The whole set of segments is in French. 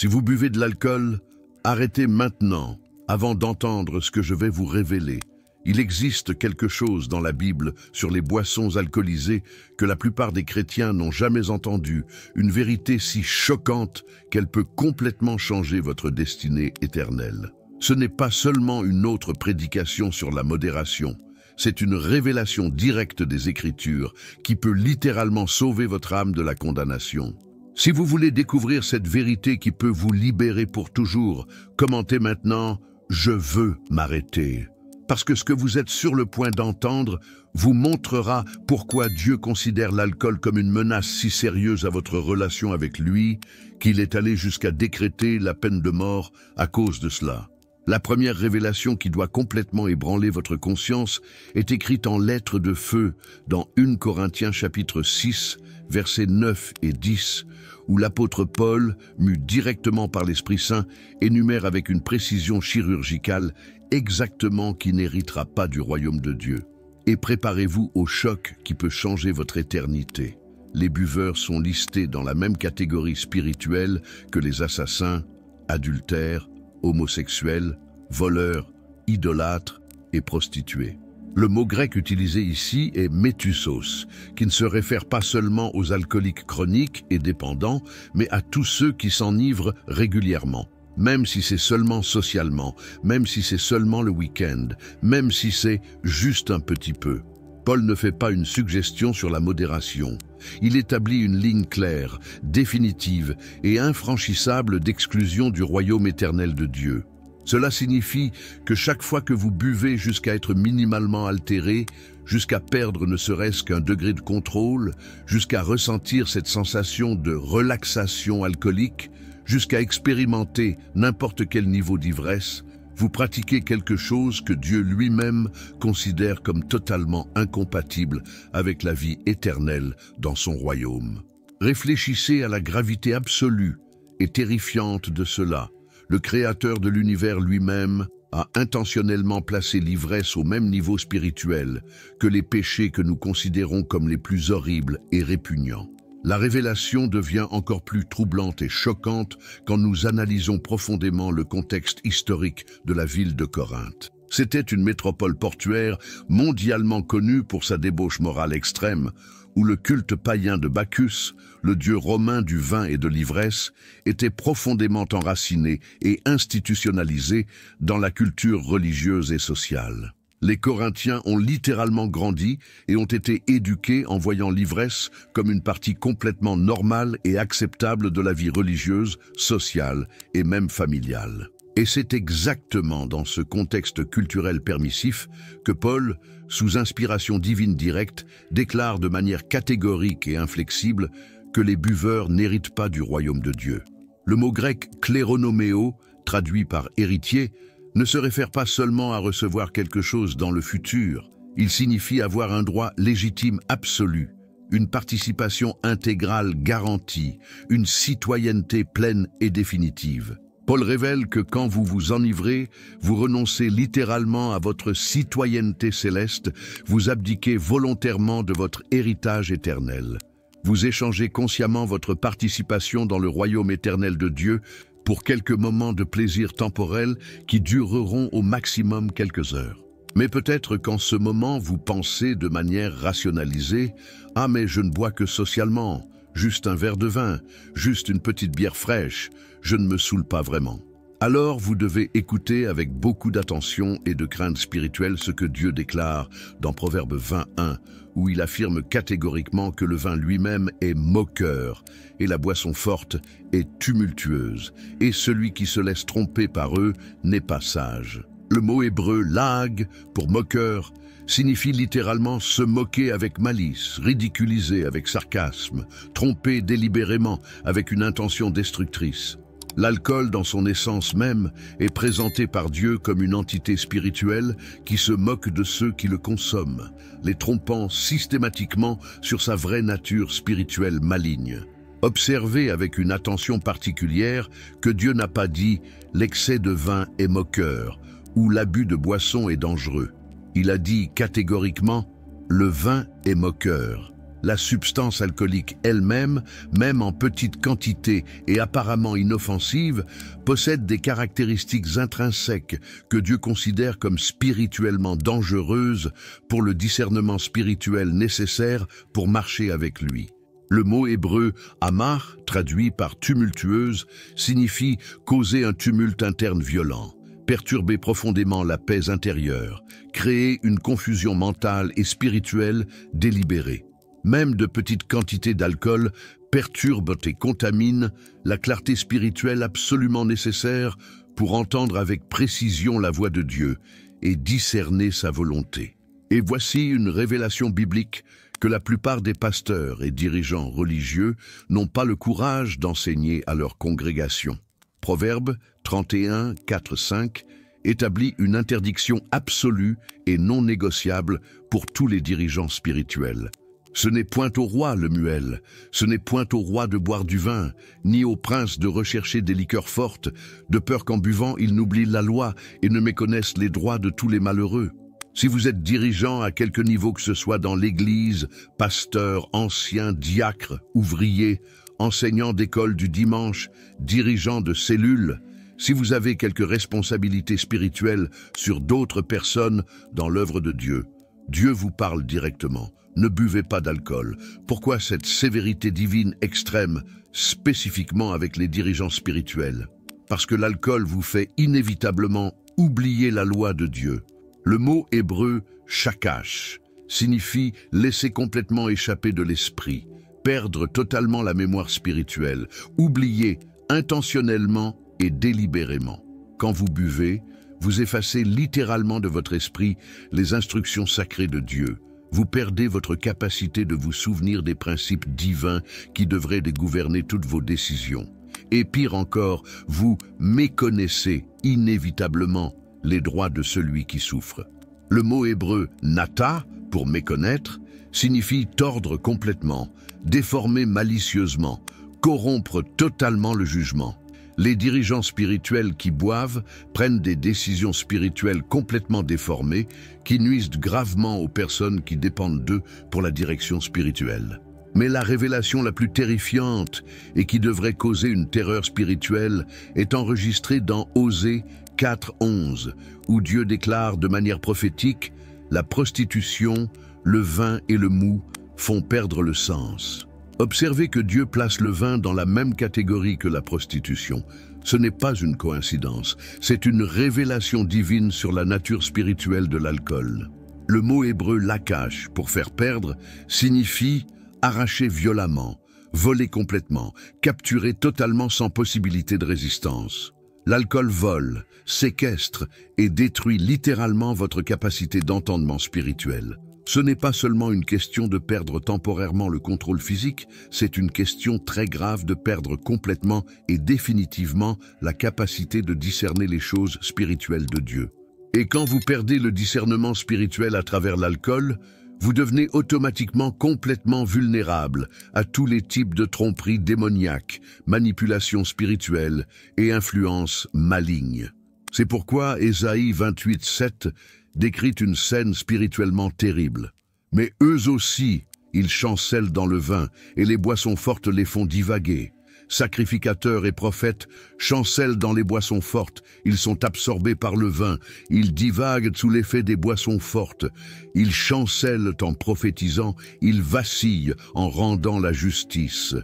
Si vous buvez de l'alcool, arrêtez maintenant, avant d'entendre ce que je vais vous révéler. Il existe quelque chose dans la Bible sur les boissons alcoolisées que la plupart des chrétiens n'ont jamais entendu, une vérité si choquante qu'elle peut complètement changer votre destinée éternelle. Ce n'est pas seulement une autre prédication sur la modération, c'est une révélation directe des Écritures qui peut littéralement sauver votre âme de la condamnation. Si vous voulez découvrir cette vérité qui peut vous libérer pour toujours, commentez maintenant « Je veux m'arrêter ». Parce que ce que vous êtes sur le point d'entendre vous montrera pourquoi Dieu considère l'alcool comme une menace si sérieuse à votre relation avec lui qu'il est allé jusqu'à décréter la peine de mort à cause de cela. La première révélation qui doit complètement ébranler votre conscience est écrite en lettres de feu dans 1 Corinthiens chapitre 6, versets 9 et 10, où l'apôtre Paul, mu directement par l'Esprit Saint, énumère avec une précision chirurgicale exactement qui n'héritera pas du royaume de Dieu. Et préparez-vous au choc qui peut changer votre éternité. Les buveurs sont listés dans la même catégorie spirituelle que les assassins, adultères, homosexuels, voleurs, idolâtres et prostituées. Le mot grec utilisé ici est métusos, qui ne se réfère pas seulement aux alcooliques chroniques et dépendants, mais à tous ceux qui s'enivrent régulièrement. Même si c'est seulement socialement, même si c'est seulement le week-end, même si c'est juste un petit peu. Paul ne fait pas une suggestion sur la modération. Il établit une ligne claire, définitive et infranchissable d'exclusion du royaume éternel de Dieu. Cela signifie que chaque fois que vous buvez jusqu'à être minimalement altéré, jusqu'à perdre ne serait-ce qu'un degré de contrôle, jusqu'à ressentir cette sensation de relaxation alcoolique, jusqu'à expérimenter n'importe quel niveau d'ivresse, vous pratiquez quelque chose que Dieu lui-même considère comme totalement incompatible avec la vie éternelle dans son royaume. Réfléchissez à la gravité absolue et terrifiante de cela. Le Créateur de l'univers lui-même a intentionnellement placé l'ivresse au même niveau spirituel que les péchés que nous considérons comme les plus horribles et répugnants. La révélation devient encore plus troublante et choquante quand nous analysons profondément le contexte historique de la ville de Corinthe. C'était une métropole portuaire mondialement connue pour sa débauche morale extrême, où le culte païen de Bacchus, le dieu romain du vin et de l'ivresse, était profondément enraciné et institutionnalisé dans la culture religieuse et sociale. Les Corinthiens ont littéralement grandi et ont été éduqués en voyant l'ivresse comme une partie complètement normale et acceptable de la vie religieuse, sociale et même familiale. Et c'est exactement dans ce contexte culturel permissif que Paul, sous inspiration divine directe, déclare de manière catégorique et inflexible que les buveurs n'héritent pas du royaume de Dieu. Le mot grec « kléronoméo », traduit par « héritier », ne se réfère pas seulement à recevoir quelque chose dans le futur, il signifie avoir un droit légitime absolu, une participation intégrale garantie, une citoyenneté pleine et définitive. Paul révèle que quand vous vous enivrez, vous renoncez littéralement à votre citoyenneté céleste, vous abdiquez volontairement de votre héritage éternel. Vous échangez consciemment votre participation dans le royaume éternel de Dieu pour quelques moments de plaisir temporel qui dureront au maximum quelques heures. Mais peut-être qu'en ce moment, vous pensez de manière rationalisée « Ah mais je ne bois que socialement, juste un verre de vin, juste une petite bière fraîche, je ne me saoule pas vraiment ». Alors vous devez écouter avec beaucoup d'attention et de crainte spirituelle ce que Dieu déclare dans Proverbe 21, où il affirme catégoriquement que le vin lui-même est moqueur et la boisson forte est tumultueuse, et celui qui se laisse tromper par eux n'est pas sage. Le mot hébreu « lag » pour moqueur signifie littéralement se moquer avec malice, ridiculiser avec sarcasme, tromper délibérément avec une intention destructrice. L'alcool, dans son essence même, est présenté par Dieu comme une entité spirituelle qui se moque de ceux qui le consomment, les trompant systématiquement sur sa vraie nature spirituelle maligne. Observez avec une attention particulière que Dieu n'a pas dit « l'excès de vin est moqueur » ou « l'abus de boisson est dangereux ». Il a dit catégoriquement « le vin est moqueur ». La substance alcoolique elle-même, même en petite quantité et apparemment inoffensive, possède des caractéristiques intrinsèques que Dieu considère comme spirituellement dangereuses pour le discernement spirituel nécessaire pour marcher avec lui. Le mot hébreu « amar », traduit par « tumultueuse », signifie causer un tumulte interne violent, perturber profondément la paix intérieure, créer une confusion mentale et spirituelle délibérée. Même de petites quantités d'alcool perturbent et contaminent la clarté spirituelle absolument nécessaire pour entendre avec précision la voix de Dieu et discerner sa volonté. Et voici une révélation biblique que la plupart des pasteurs et dirigeants religieux n'ont pas le courage d'enseigner à leur congrégation. Proverbe 31, 4, 5 établit une interdiction absolue et non négociable pour tous les dirigeants spirituels. Ce n'est point au roi le muel, ce n'est point au roi de boire du vin, ni au prince de rechercher des liqueurs fortes, de peur qu'en buvant il n'oublie la loi et ne méconnaisse les droits de tous les malheureux. Si vous êtes dirigeant à quelque niveau que ce soit dans l'Église, pasteur, ancien, diacre, ouvrier, enseignant d'école du dimanche, dirigeant de cellule, si vous avez quelque responsabilité spirituelle sur d'autres personnes dans l'œuvre de Dieu, Dieu vous parle directement. Ne buvez pas d'alcool. Pourquoi cette sévérité divine extrême, spécifiquement avec les dirigeants spirituels? Parce que l'alcool vous fait inévitablement oublier la loi de Dieu. Le mot hébreu « shakash » signifie laisser complètement échapper de l'esprit, perdre totalement la mémoire spirituelle, oublier intentionnellement et délibérément. Quand vous buvez, vous effacez littéralement de votre esprit les instructions sacrées de Dieu. Vous perdez votre capacité de vous souvenir des principes divins qui devraient gouverner toutes vos décisions. Et pire encore, vous méconnaissez inévitablement les droits de celui qui souffre. Le mot hébreu « nata » pour méconnaître signifie tordre complètement, déformer malicieusement, corrompre totalement le jugement. Les dirigeants spirituels qui boivent prennent des décisions spirituelles complètement déformées qui nuisent gravement aux personnes qui dépendent d'eux pour la direction spirituelle. Mais la révélation la plus terrifiante et qui devrait causer une terreur spirituelle est enregistrée dans Osée 4:11, où Dieu déclare de manière prophétique « La prostitution, le vin et le mou font perdre le sens ». Observez que Dieu place le vin dans la même catégorie que la prostitution. Ce n'est pas une coïncidence, c'est une révélation divine sur la nature spirituelle de l'alcool. Le mot hébreu « lakash » pour faire perdre signifie arracher violemment, voler complètement, capturer totalement sans possibilité de résistance. L'alcool vole, séquestre et détruit littéralement votre capacité d'entendement spirituel. Ce n'est pas seulement une question de perdre temporairement le contrôle physique, c'est une question très grave de perdre complètement et définitivement la capacité de discerner les choses spirituelles de Dieu. Et quand vous perdez le discernement spirituel à travers l'alcool, vous devenez automatiquement complètement vulnérable à tous les types de tromperies démoniaques, manipulations spirituelles et influences malignes. C'est pourquoi Ésaïe 28:7 décrit une scène spirituellement terrible. Mais eux aussi, ils chancellent dans le vin, et les boissons fortes les font divaguer. Sacrificateurs et prophètes chancellent dans les boissons fortes, ils sont absorbés par le vin, ils divaguent sous l'effet des boissons fortes, ils chancellent en prophétisant, ils vacillent en rendant la justice.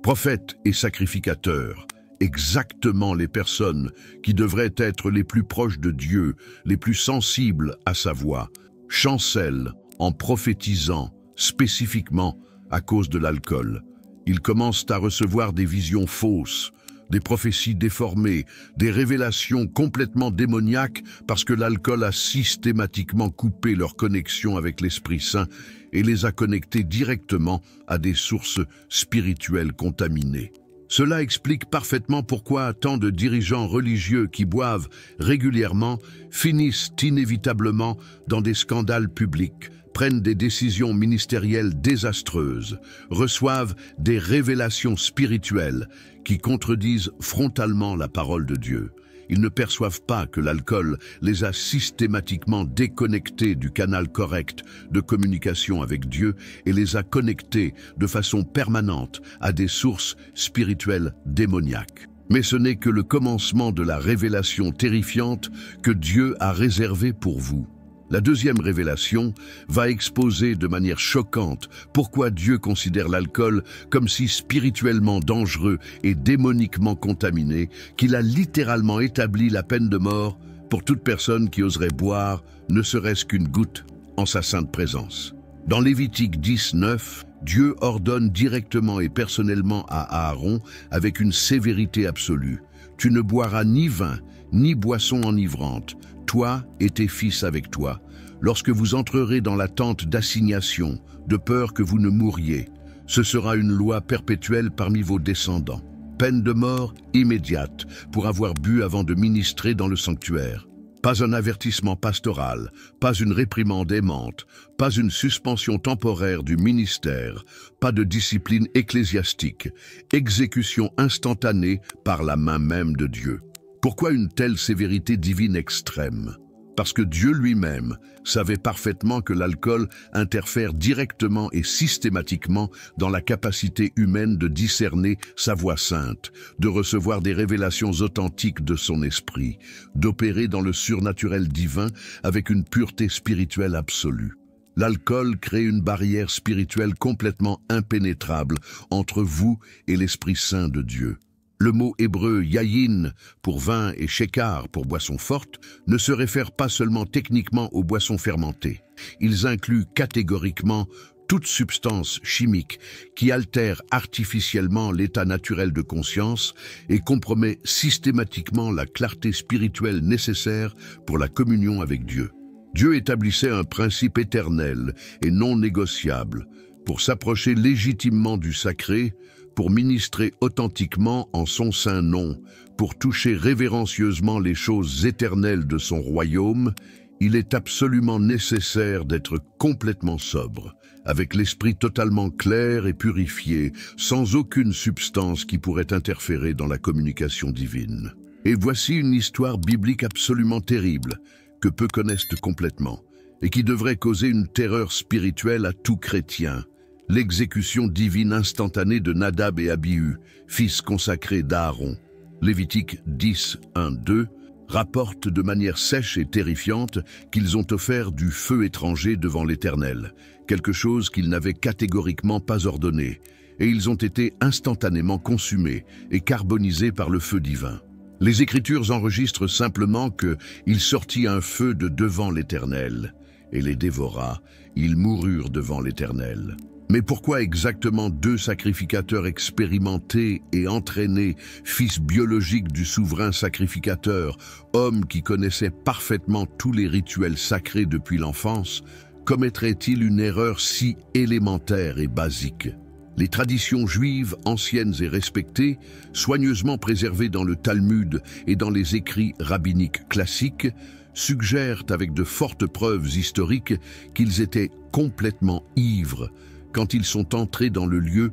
Prophètes et sacrificateurs, exactement les personnes qui devraient être les plus proches de Dieu, les plus sensibles à sa voix, chancellent en prophétisant spécifiquement à cause de l'alcool. Ils commencent à recevoir des visions fausses, des prophéties déformées, des révélations complètement démoniaques parce que l'alcool a systématiquement coupé leur connexion avec l'Esprit Saint et les a connectés directement à des sources spirituelles contaminées. Cela explique parfaitement pourquoi tant de dirigeants religieux qui boivent régulièrement finissent inévitablement dans des scandales publics, prennent des décisions ministérielles désastreuses, reçoivent des révélations spirituelles qui contredisent frontalement la parole de Dieu. Ils ne perçoivent pas que l'alcool les a systématiquement déconnectés du canal correct de communication avec Dieu et les a connectés de façon permanente à des sources spirituelles démoniaques. Mais ce n'est que le commencement de la révélation terrifiante que Dieu a réservée pour vous. La deuxième révélation va exposer de manière choquante pourquoi Dieu considère l'alcool comme si spirituellement dangereux et démoniquement contaminé qu'il a littéralement établi la peine de mort pour toute personne qui oserait boire ne serait-ce qu'une goutte en sa sainte présence. Dans Lévitique 10:9, Dieu ordonne directement et personnellement à Aaron avec une sévérité absolue: « Tu ne boiras ni vin, ni boisson enivrante, toi et tes fils avec toi, lorsque vous entrerez dans la tente d'assignation, de peur que vous ne mouriez. Ce sera une loi perpétuelle parmi vos descendants. Peine de mort immédiate pour avoir bu avant de ministrer dans le sanctuaire. Pas un avertissement pastoral, pas une réprimande aimante, pas une suspension temporaire du ministère, pas de discipline ecclésiastique, exécution instantanée par la main même de Dieu. » Pourquoi une telle sévérité divine extrême? Parce que Dieu lui-même savait parfaitement que l'alcool interfère directement et systématiquement dans la capacité humaine de discerner sa voix sainte, de recevoir des révélations authentiques de son esprit, d'opérer dans le surnaturel divin avec une pureté spirituelle absolue. L'alcool crée une barrière spirituelle complètement impénétrable entre vous et l'Esprit Saint de Dieu. Le mot hébreu yayin pour vin et shekar pour boisson forte ne se réfère pas seulement techniquement aux boissons fermentées. Ils incluent catégoriquement toute substance chimique qui altère artificiellement l'état naturel de conscience et compromet systématiquement la clarté spirituelle nécessaire pour la communion avec Dieu. Dieu établissait un principe éternel et non négociable pour s'approcher légitimement du sacré, pour ministrer authentiquement en son saint nom, pour toucher révérencieusement les choses éternelles de son royaume. Il est absolument nécessaire d'être complètement sobre, avec l'esprit totalement clair et purifié, sans aucune substance qui pourrait interférer dans la communication divine. Et voici une histoire biblique absolument terrible, que peu connaissent complètement, et qui devrait causer une terreur spirituelle à tout chrétien. L'exécution divine instantanée de Nadab et Abihu, fils consacrés d'Aaron. Lévitique 10:1-2 rapporte de manière sèche et terrifiante qu'ils ont offert du feu étranger devant l'Éternel, quelque chose qu'ils n'avaient catégoriquement pas ordonné, et ils ont été instantanément consumés et carbonisés par le feu divin. Les Écritures enregistrent simplement que « il sortit un feu de devant l'Éternel » et les dévora, ils moururent devant l'Éternel. Mais pourquoi exactement deux sacrificateurs expérimentés et entraînés, fils biologiques du souverain sacrificateur, hommes qui connaissaient parfaitement tous les rituels sacrés depuis l'enfance, commettraient-ils une erreur si élémentaire et basique? Les traditions juives anciennes et respectées, soigneusement préservées dans le Talmud et dans les écrits rabbiniques classiques, suggèrent avec de fortes preuves historiques qu'ils étaient complètement ivres quand ils sont entrés dans le lieu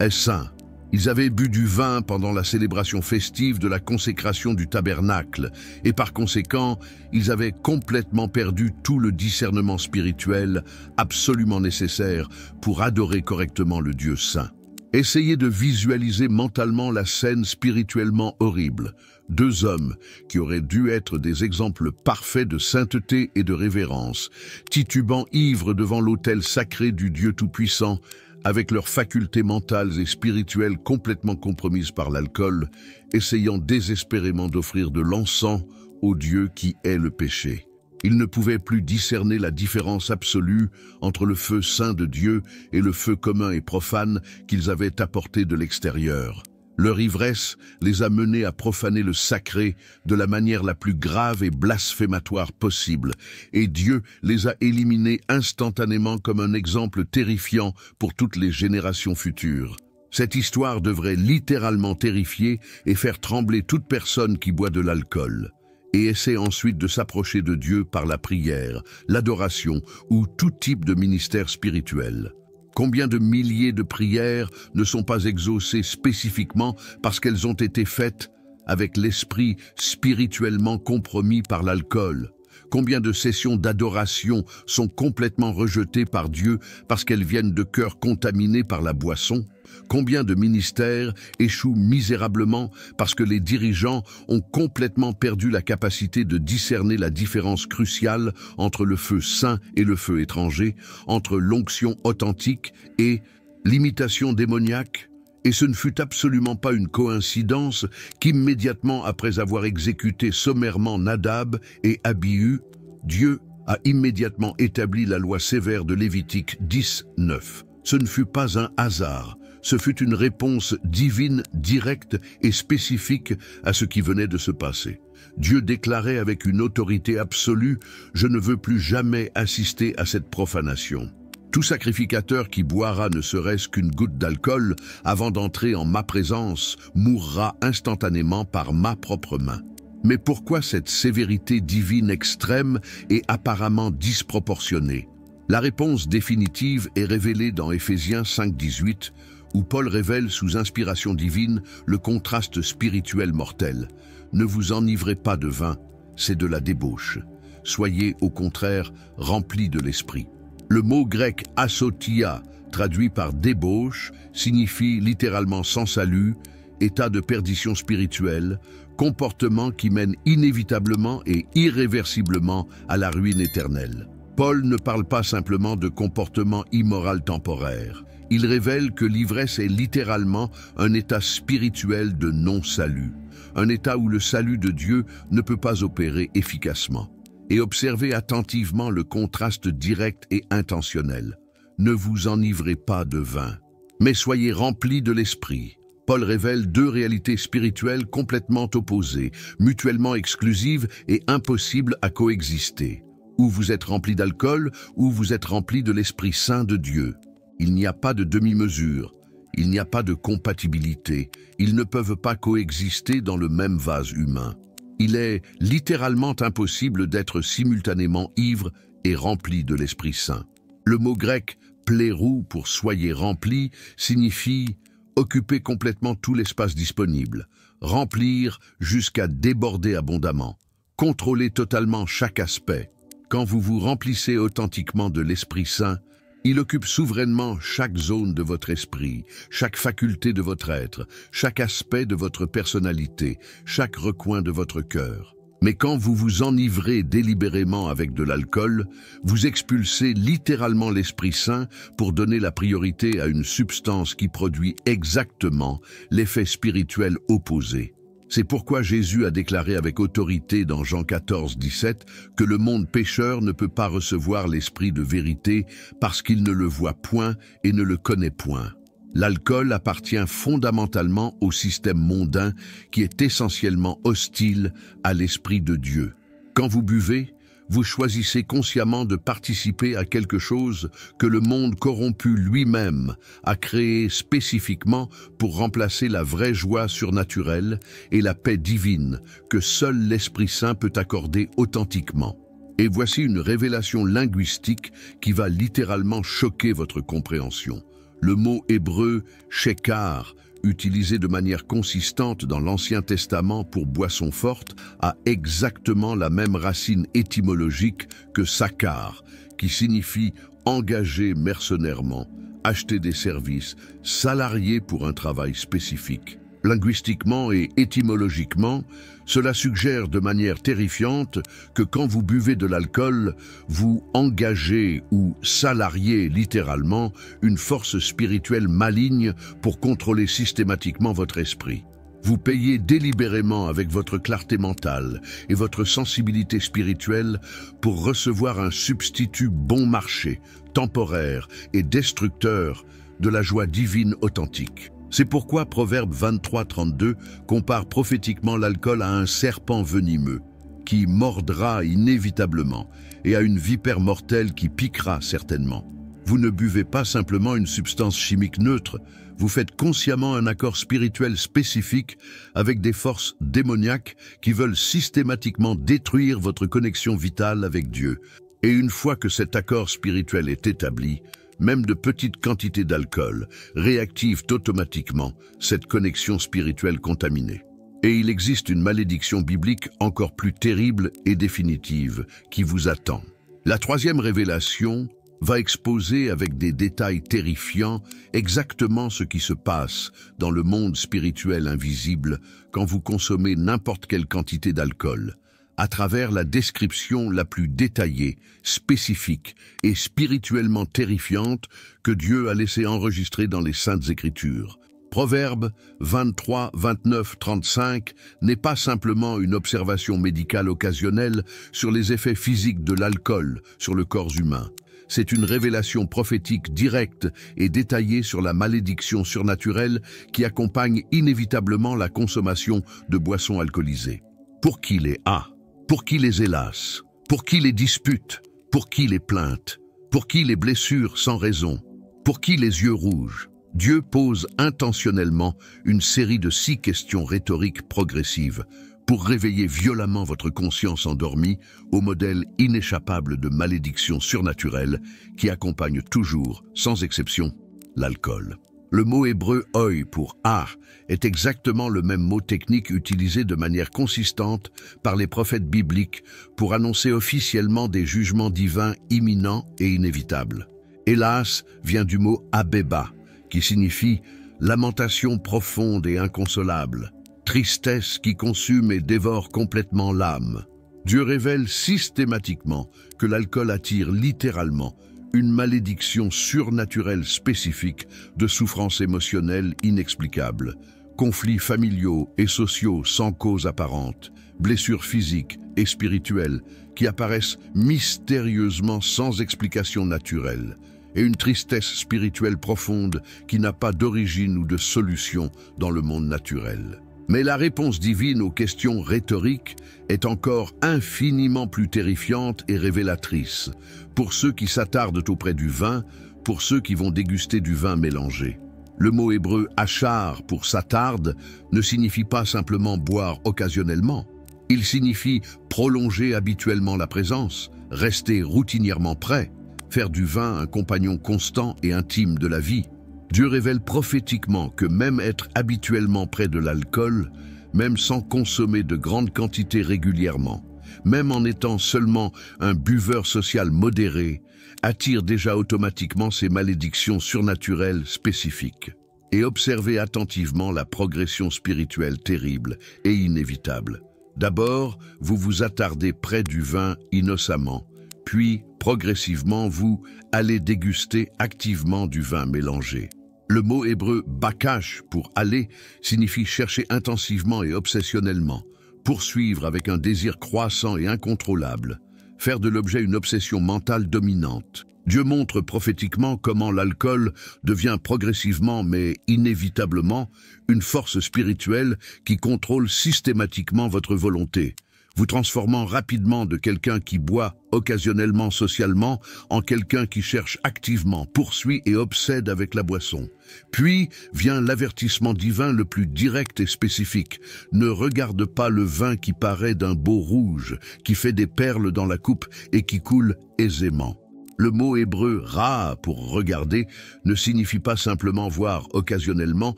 saint. Ils avaient bu du vin pendant la célébration festive de la consécration du tabernacle et par conséquent, ils avaient complètement perdu tout le discernement spirituel absolument nécessaire pour adorer correctement le Dieu saint. Essayez de visualiser mentalement la scène spirituellement horrible. Deux hommes qui auraient dû être des exemples parfaits de sainteté et de révérence, titubant ivres devant l'autel sacré du Dieu Tout-Puissant, avec leurs facultés mentales et spirituelles complètement compromises par l'alcool, essayant désespérément d'offrir de l'encens au Dieu qui est le péché. Ils ne pouvaient plus discerner la différence absolue entre le feu saint de Dieu et le feu commun et profane qu'ils avaient apporté de l'extérieur. Leur ivresse les a menés à profaner le sacré de la manière la plus grave et blasphématoire possible, et Dieu les a éliminés instantanément comme un exemple terrifiant pour toutes les générations futures. Cette histoire devrait littéralement terrifier et faire trembler toute personne qui boit de l'alcool, et essaie ensuite de s'approcher de Dieu par la prière, l'adoration ou tout type de ministère spirituel. Combien de milliers de prières ne sont pas exaucées spécifiquement parce qu'elles ont été faites avec l'esprit spirituellement compromis par l'alcool? Combien de sessions d'adoration sont complètement rejetées par Dieu parce qu'elles viennent de cœurs contaminés par la boisson? Combien de ministères échouent misérablement parce que les dirigeants ont complètement perdu la capacité de discerner la différence cruciale entre le feu saint et le feu étranger, entre l'onction authentique et l'imitation démoniaque? Et ce ne fut absolument pas une coïncidence qu'immédiatement après avoir exécuté sommairement Nadab et Abihu, Dieu a immédiatement établi la loi sévère de Lévitique 10:9. Ce ne fut pas un hasard, ce fut une réponse divine, directe et spécifique à ce qui venait de se passer. Dieu déclarait avec une autorité absolue « Je ne veux plus jamais assister à cette profanation ». Tout sacrificateur qui boira ne serait-ce qu'une goutte d'alcool avant d'entrer en ma présence mourra instantanément par ma propre main. Mais pourquoi cette sévérité divine extrême et apparemment disproportionnée? La réponse définitive est révélée dans Éphésiens 5:18, où Paul révèle sous inspiration divine le contraste spirituel mortel. Ne vous enivrez pas de vin, c'est de la débauche. Soyez au contraire remplis de l'esprit. Le mot grec asotia, traduit par débauche, signifie littéralement sans salut, état de perdition spirituelle, comportement qui mène inévitablement et irréversiblement à la ruine éternelle. Paul ne parle pas simplement de comportement immoral temporaire. Il révèle que l'ivresse est littéralement un état spirituel de non-salut, un état où le salut de Dieu ne peut pas opérer efficacement. Et observez attentivement le contraste direct et intentionnel. Ne vous enivrez pas de vin, mais soyez remplis de l'esprit. Paul révèle deux réalités spirituelles complètement opposées, mutuellement exclusives et impossibles à coexister. Ou vous êtes remplis d'alcool, ou vous êtes remplis de l'Esprit Saint de Dieu. Il n'y a pas de demi-mesure, il n'y a pas de compatibilité, ils ne peuvent pas coexister dans le même vase humain. Il est littéralement impossible d'être simultanément ivre et rempli de l'Esprit Saint. Le mot grec « plérou » pour « soyez remplis » signifie occuper complètement tout l'espace disponible, remplir jusqu'à déborder abondamment, contrôler totalement chaque aspect. Quand vous vous remplissez authentiquement de l'Esprit Saint, il occupe souverainement chaque zone de votre esprit, chaque faculté de votre être, chaque aspect de votre personnalité, chaque recoin de votre cœur. Mais quand vous vous enivrez délibérément avec de l'alcool, vous expulsez littéralement l'Esprit Saint pour donner la priorité à une substance qui produit exactement l'effet spirituel opposé. C'est pourquoi Jésus a déclaré avec autorité dans Jean 14:17 que le monde pécheur ne peut pas recevoir l'esprit de vérité parce qu'il ne le voit point et ne le connaît point. L'alcool appartient fondamentalement au système mondain qui est essentiellement hostile à l'Esprit de Dieu. Quand vous buvez, vous choisissez consciemment de participer à quelque chose que le monde corrompu lui-même a créé spécifiquement pour remplacer la vraie joie surnaturelle et la paix divine que seul l'Esprit Saint peut accorder authentiquement. Et voici une révélation linguistique qui va littéralement choquer votre compréhension. Le mot hébreu « shekar », utilisé de manière consistante dans l'Ancien Testament pour boisson forte, a exactement la même racine étymologique que sakar, qui signifie engager mercenairement, acheter des services, salarié pour un travail spécifique. Linguistiquement et étymologiquement, cela suggère de manière terrifiante que quand vous buvez de l'alcool, vous engagez ou salariez littéralement une force spirituelle maligne pour contrôler systématiquement votre esprit. Vous payez délibérément avec votre clarté mentale et votre sensibilité spirituelle pour recevoir un substitut bon marché, temporaire et destructeur de la joie divine authentique. C'est pourquoi Proverbe 23:32 compare prophétiquement l'alcool à un serpent venimeux, qui mordra inévitablement, et à une vipère mortelle qui piquera certainement. Vous ne buvez pas simplement une substance chimique neutre, vous faites consciemment un accord spirituel spécifique avec des forces démoniaques qui veulent systématiquement détruire votre connexion vitale avec Dieu. Et une fois que cet accord spirituel est établi, même de petites quantités d'alcool réactivent automatiquement cette connexion spirituelle contaminée. Et il existe une malédiction biblique encore plus terrible et définitive qui vous attend. La troisième révélation va exposer avec des détails terrifiants exactement ce qui se passe dans le monde spirituel invisible quand vous consommez n'importe quelle quantité d'alcool, à travers la description la plus détaillée, spécifique et spirituellement terrifiante que Dieu a laissé enregistrer dans les Saintes Écritures. Proverbe 23, 29, 35 n'est pas simplement une observation médicale occasionnelle sur les effets physiques de l'alcool sur le corps humain. C'est une révélation prophétique directe et détaillée sur la malédiction surnaturelle qui accompagne inévitablement la consommation de boissons alcoolisées. Pour qui les a? Pour qui les hélas? Pour qui les disputes? Pour qui les plaintes? Pour qui les blessures sans raison? Pour qui les yeux rouges? Dieu pose intentionnellement une série de 6 questions rhétoriques progressives pour réveiller violemment votre conscience endormie au modèle inéchappable de malédiction surnaturelle qui accompagne toujours, sans exception, l'alcool. Le mot hébreu « oi » pour « ar » est exactement le même mot technique utilisé de manière consistante par les prophètes bibliques pour annoncer officiellement des jugements divins imminents et inévitables. Hélas vient du mot « abeba » qui signifie « lamentation profonde et inconsolable », tristesse qui consume et dévore complètement l'âme. Dieu révèle systématiquement que l'alcool attire littéralement une malédiction surnaturelle spécifique de souffrances émotionnelles inexplicables, conflits familiaux et sociaux sans cause apparente, blessures physiques et spirituelles qui apparaissent mystérieusement sans explication naturelle, et une tristesse spirituelle profonde qui n'a pas d'origine ou de solution dans le monde naturel. Mais la réponse divine aux questions rhétoriques est encore infiniment plus terrifiante et révélatrice pour ceux qui s'attardent auprès du vin, pour ceux qui vont déguster du vin mélangé. Le mot hébreu « achar » pour « s'attarde » ne signifie pas simplement boire occasionnellement. Il signifie prolonger habituellement la présence, rester routinièrement prêt, faire du vin un compagnon constant et intime de la vie. Dieu révèle prophétiquement que même être habituellement près de l'alcool, même sans consommer de grandes quantités régulièrement, même en étant seulement un buveur social modéré, attire déjà automatiquement ces malédictions surnaturelles spécifiques. Et observez attentivement la progression spirituelle terrible et inévitable. D'abord, vous vous attardez près du vin innocemment, puis, progressivement, vous allez déguster activement du vin mélangé. Le mot hébreu « bakash » pour « aller » signifie chercher intensivement et obsessionnellement, poursuivre avec un désir croissant et incontrôlable, faire de l'objet une obsession mentale dominante. Dieu montre prophétiquement comment l'alcool devient progressivement, mais inévitablement, une force spirituelle qui contrôle systématiquement votre volonté, vous transformant rapidement de quelqu'un qui boit occasionnellement socialement en quelqu'un qui cherche activement, poursuit et obsède avec la boisson. Puis vient l'avertissement divin le plus direct et spécifique. Ne regarde pas le vin qui paraît d'un beau rouge, qui fait des perles dans la coupe et qui coule aisément. Le mot hébreu « ra » pour « regarder » ne signifie pas simplement voir occasionnellement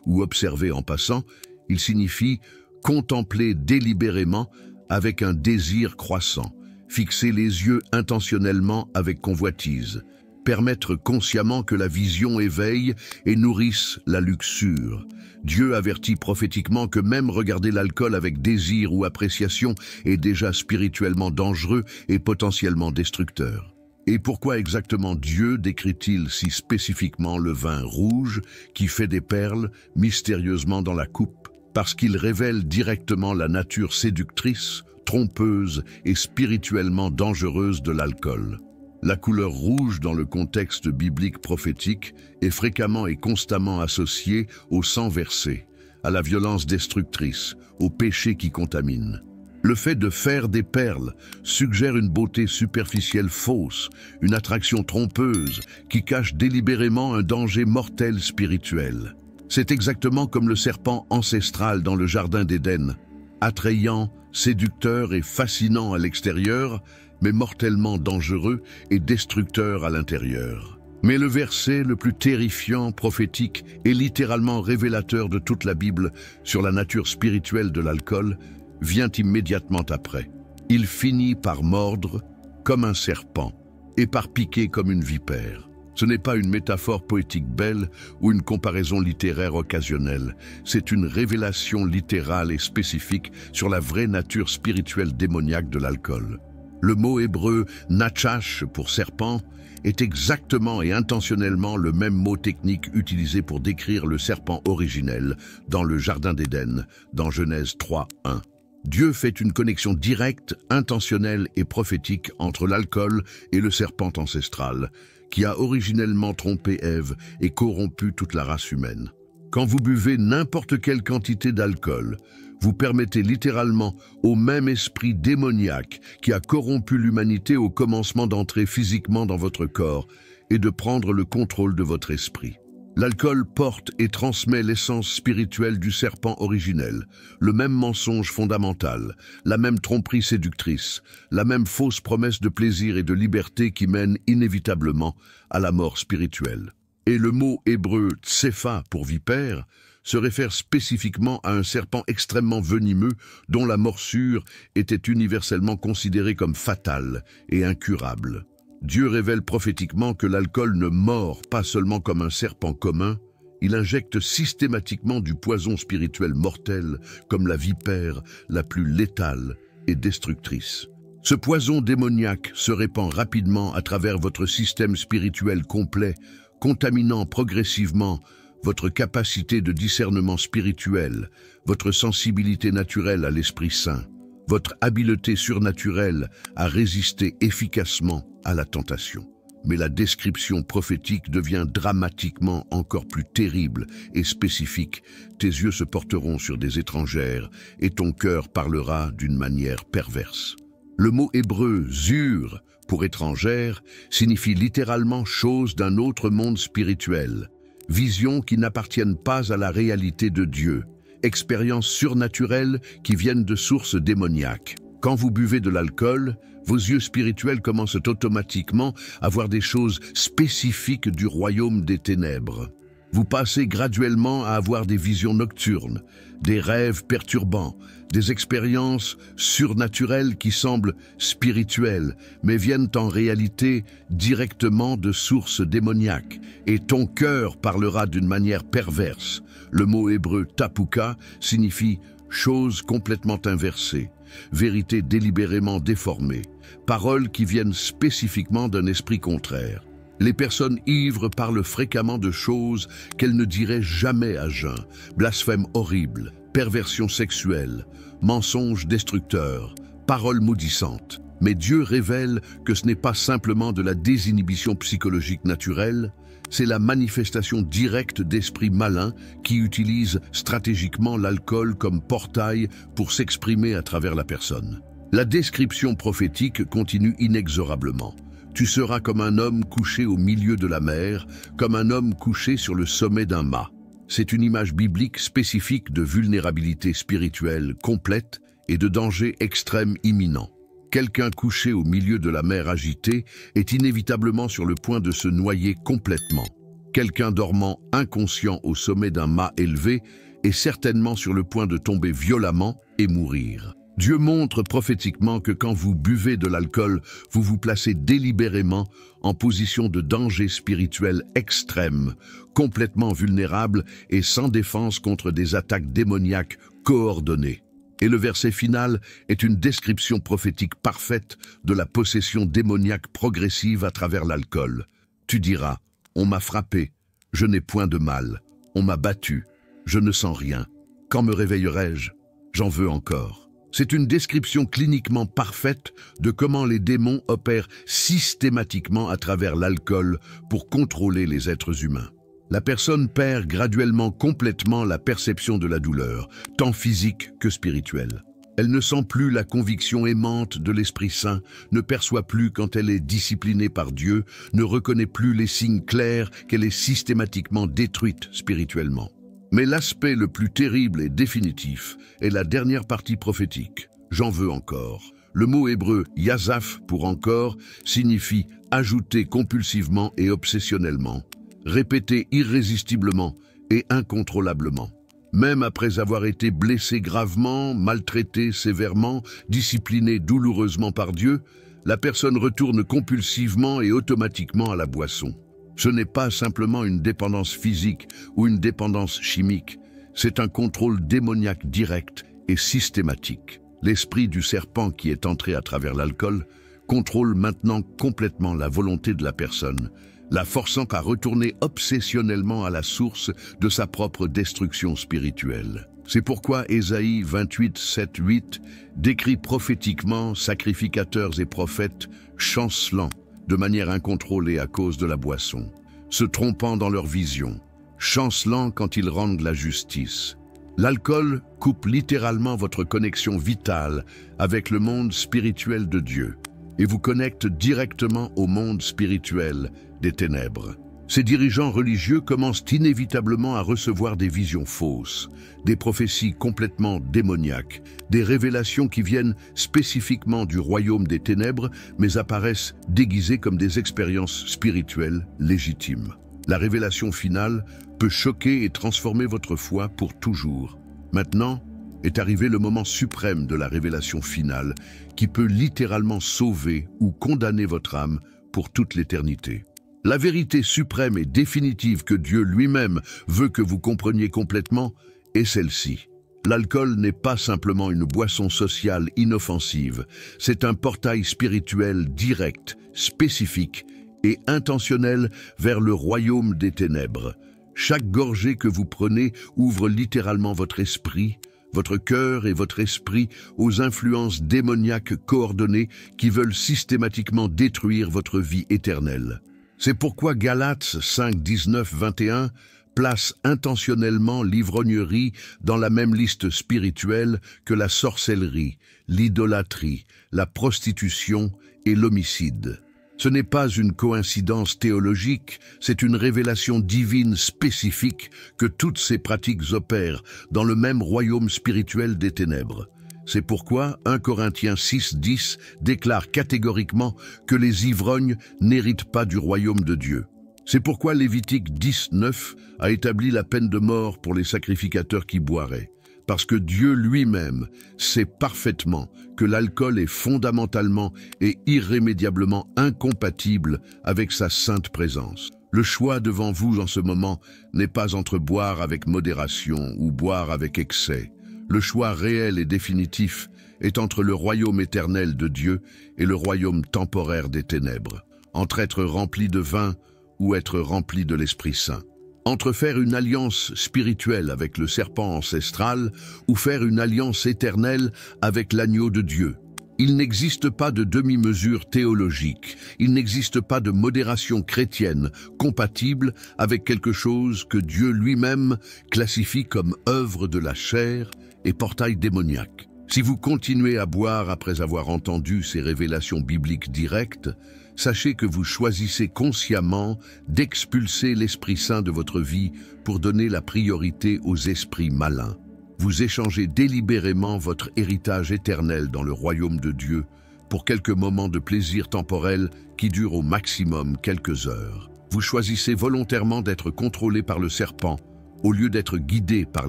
ou observer en passant, il signifie contempler délibérément avec un désir croissant, fixer les yeux intentionnellement avec convoitise, permettre consciemment que la vision éveille et nourrisse la luxure. Dieu avertit prophétiquement que même regarder l'alcool avec désir ou appréciation est déjà spirituellement dangereux et potentiellement destructeur. Et pourquoi exactement Dieu décrit-il si spécifiquement le vin rouge qui fait des perles mystérieusement dans la coupe? Parce qu'il révèle directement la nature séductrice, trompeuse et spirituellement dangereuse de l'alcool. La couleur rouge dans le contexte biblique prophétique est fréquemment et constamment associée au sang versé, à la violence destructrice, au péché qui contamine. Le fait de faire des perles suggère une beauté superficielle fausse, une attraction trompeuse qui cache délibérément un danger mortel spirituel. C'est exactement comme le serpent ancestral dans le jardin d'Éden, attrayant, séducteur et fascinant à l'extérieur, mais mortellement dangereux et destructeur à l'intérieur. Mais le verset le plus terrifiant, prophétique et littéralement révélateur de toute la Bible sur la nature spirituelle de l'alcool vient immédiatement après. Il finit par mordre comme un serpent et par piquer comme une vipère. Ce n'est pas une métaphore poétique belle ou une comparaison littéraire occasionnelle. C'est une révélation littérale et spécifique sur la vraie nature spirituelle démoniaque de l'alcool. Le mot hébreu « nachash » pour serpent est exactement et intentionnellement le même mot technique utilisé pour décrire le serpent originel dans le Jardin d'Éden, dans Genèse 3:1. Dieu fait une connexion directe, intentionnelle et prophétique entre l'alcool et le serpent ancestral, qui a originellement trompé Ève et corrompu toute la race humaine. Quand vous buvez n'importe quelle quantité d'alcool, vous permettez littéralement au même esprit démoniaque qui a corrompu l'humanité au commencement d'entrer physiquement dans votre corps et de prendre le contrôle de votre esprit. L'alcool porte et transmet l'essence spirituelle du serpent originel, le même mensonge fondamental, la même tromperie séductrice, la même fausse promesse de plaisir et de liberté qui mène inévitablement à la mort spirituelle. Et le mot hébreu « tsepha » pour vipère se réfère spécifiquement à un serpent extrêmement venimeux dont la morsure était universellement considérée comme fatale et incurable. Dieu révèle prophétiquement que l'alcool ne mord pas seulement comme un serpent commun, il injecte systématiquement du poison spirituel mortel comme la vipère la plus létale et destructrice. Ce poison démoniaque se répand rapidement à travers votre système spirituel complet, contaminant progressivement votre capacité de discernement spirituel, votre sensibilité naturelle à l'Esprit Saint, votre habileté surnaturelle à résister efficacement à la tentation. Mais la description prophétique devient dramatiquement encore plus terrible et spécifique. Tes yeux se porteront sur des étrangères et ton cœur parlera d'une manière perverse. Le mot hébreu « zur » pour étrangère signifie littéralement « chose d'un autre monde spirituel », visions qui n'appartiennent pas à la réalité de Dieu, expériences surnaturelles qui viennent de sources démoniaques. Quand vous buvez de l'alcool, vos yeux spirituels commencent automatiquement à voir des choses spécifiques du royaume des ténèbres. Vous passez graduellement à avoir des visions nocturnes, des rêves perturbants, des expériences surnaturelles qui semblent spirituelles, mais viennent en réalité directement de sources démoniaques. Et ton cœur parlera d'une manière perverse. Le mot hébreu tapuka signifie « chose complètement inversée », vérité délibérément déformée, paroles qui viennent spécifiquement d'un esprit contraire. Les personnes ivres parlent fréquemment de choses qu'elles ne diraient jamais à jeun, blasphèmes horribles, perversions sexuelles, mensonges destructeurs, paroles maudissantes. Mais Dieu révèle que ce n'est pas simplement de la désinhibition psychologique naturelle, c'est la manifestation directe d'esprits malins qui utilisent stratégiquement l'alcool comme portail pour s'exprimer à travers la personne. La description prophétique continue inexorablement. Tu seras comme un homme couché au milieu de la mer, comme un homme couché sur le sommet d'un mât. C'est une image biblique spécifique de vulnérabilité spirituelle complète et de danger extrême imminent. Quelqu'un couché au milieu de la mer agitée est inévitablement sur le point de se noyer complètement. Quelqu'un dormant inconscient au sommet d'un mât élevé est certainement sur le point de tomber violemment et mourir. Dieu montre prophétiquement que quand vous buvez de l'alcool, vous vous placez délibérément en position de danger spirituel extrême, complètement vulnérable et sans défense contre des attaques démoniaques coordonnées. Et le verset final est une description prophétique parfaite de la possession démoniaque progressive à travers l'alcool. Tu diras, on m'a frappé, je n'ai point de mal, on m'a battu, je ne sens rien. Quand me réveillerai-je? J'en veux encore. C'est une description cliniquement parfaite de comment les démons opèrent systématiquement à travers l'alcool pour contrôler les êtres humains. La personne perd graduellement complètement la perception de la douleur, tant physique que spirituelle. Elle ne sent plus la conviction aimante de l'Esprit Saint, ne perçoit plus quand elle est disciplinée par Dieu, ne reconnaît plus les signes clairs qu'elle est systématiquement détruite spirituellement. Mais l'aspect le plus terrible et définitif est la dernière partie prophétique. J'en veux encore. Le mot hébreu « yazaf » pour encore signifie ajouté compulsivement et obsessionnellement, répété irrésistiblement et incontrôlablement. Même après avoir été blessé gravement, maltraité sévèrement, discipliné douloureusement par Dieu, la personne retourne compulsivement et automatiquement à la boisson. Ce n'est pas simplement une dépendance physique ou une dépendance chimique, c'est un contrôle démoniaque direct et systématique. L'esprit du serpent qui est entré à travers l'alcool contrôle maintenant complètement la volonté de la personne, la forçant à retourner obsessionnellement à la source de sa propre destruction spirituelle. C'est pourquoi Ésaïe 28, 7, 8 décrit prophétiquement sacrificateurs et prophètes chancelant de manière incontrôlée à cause de la boisson, se trompant dans leur vision, chancelant quand ils rendent la justice. L'alcool coupe littéralement votre connexion vitale avec le monde spirituel de Dieu et vous connecte directement au monde spirituel des ténèbres. Ces dirigeants religieux commencent inévitablement à recevoir des visions fausses, des prophéties complètement démoniaques, des révélations qui viennent spécifiquement du royaume des ténèbres, mais apparaissent déguisées comme des expériences spirituelles légitimes. La révélation finale peut choquer et transformer votre foi pour toujours. Maintenant est arrivé le moment suprême de la révélation finale, qui peut littéralement sauver ou condamner votre âme pour toute l'éternité. La vérité suprême et définitive que Dieu lui-même veut que vous compreniez complètement est celle-ci. L'alcool n'est pas simplement une boisson sociale inoffensive, c'est un portail spirituel direct, spécifique et intentionnel vers le royaume des ténèbres. Chaque gorgée que vous prenez ouvre littéralement votre esprit, votre cœur et votre esprit aux influences démoniaques coordonnées qui veulent systématiquement détruire votre vie éternelle. C'est pourquoi Galates 5, 19, 21 place intentionnellement l'ivrognerie dans la même liste spirituelle que la sorcellerie, l'idolâtrie, la prostitution et l'homicide. Ce n'est pas une coïncidence théologique, c'est une révélation divine spécifique que toutes ces pratiques opèrent dans le même royaume spirituel des ténèbres. C'est pourquoi 1 Corinthiens 6, 10 déclare catégoriquement que les ivrognes n'héritent pas du royaume de Dieu. C'est pourquoi Lévitique 10, 9 a établi la peine de mort pour les sacrificateurs qui boiraient. Parce que Dieu lui-même sait parfaitement que l'alcool est fondamentalement et irrémédiablement incompatible avec sa sainte présence. Le choix devant vous en ce moment n'est pas entre boire avec modération ou boire avec excès. Le choix réel et définitif est entre le royaume éternel de Dieu et le royaume temporaire des ténèbres, entre être rempli de vin ou être rempli de l'Esprit Saint, entre faire une alliance spirituelle avec le serpent ancestral ou faire une alliance éternelle avec l'agneau de Dieu. Il n'existe pas de demi-mesure théologique, il n'existe pas de modération chrétienne compatible avec quelque chose que Dieu lui-même classifie comme œuvre de la chair et portail démoniaque. Si vous continuez à boire après avoir entendu ces révélations bibliques directes, sachez que vous choisissez consciemment d'expulser l'Esprit Saint de votre vie pour donner la priorité aux esprits malins. Vous échangez délibérément votre héritage éternel dans le royaume de Dieu pour quelques moments de plaisir temporel qui durent au maximum quelques heures. Vous choisissez volontairement d'être contrôlé par le serpent au lieu d'être guidé par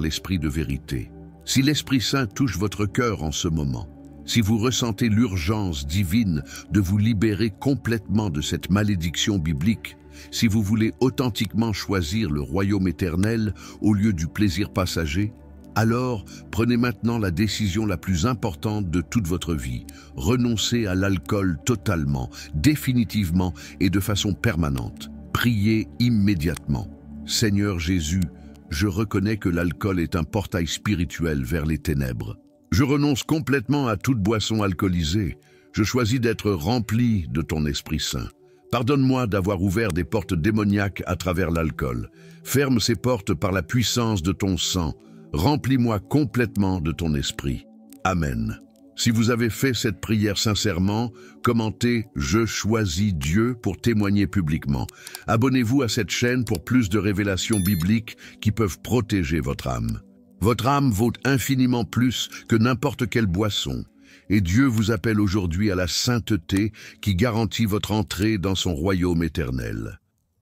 l'Esprit de vérité. Si l'Esprit Saint touche votre cœur en ce moment, si vous ressentez l'urgence divine de vous libérer complètement de cette malédiction biblique, si vous voulez authentiquement choisir le royaume éternel au lieu du plaisir passager, alors prenez maintenant la décision la plus importante de toute votre vie. Renoncez à l'alcool totalement, définitivement et de façon permanente. Priez immédiatement. Seigneur Jésus, je reconnais que l'alcool est un portail spirituel vers les ténèbres. Je renonce complètement à toute boisson alcoolisée. Je choisis d'être rempli de ton Esprit Saint. Pardonne-moi d'avoir ouvert des portes démoniaques à travers l'alcool. Ferme ces portes par la puissance de ton sang. Remplis-moi complètement de ton esprit. Amen. Si vous avez fait cette prière sincèrement, commentez « Je choisis Dieu » pour témoigner publiquement. Abonnez-vous à cette chaîne pour plus de révélations bibliques qui peuvent protéger votre âme. Votre âme vaut infiniment plus que n'importe quelle boisson. et Dieu vous appelle aujourd'hui à la sainteté qui garantit votre entrée dans son royaume éternel.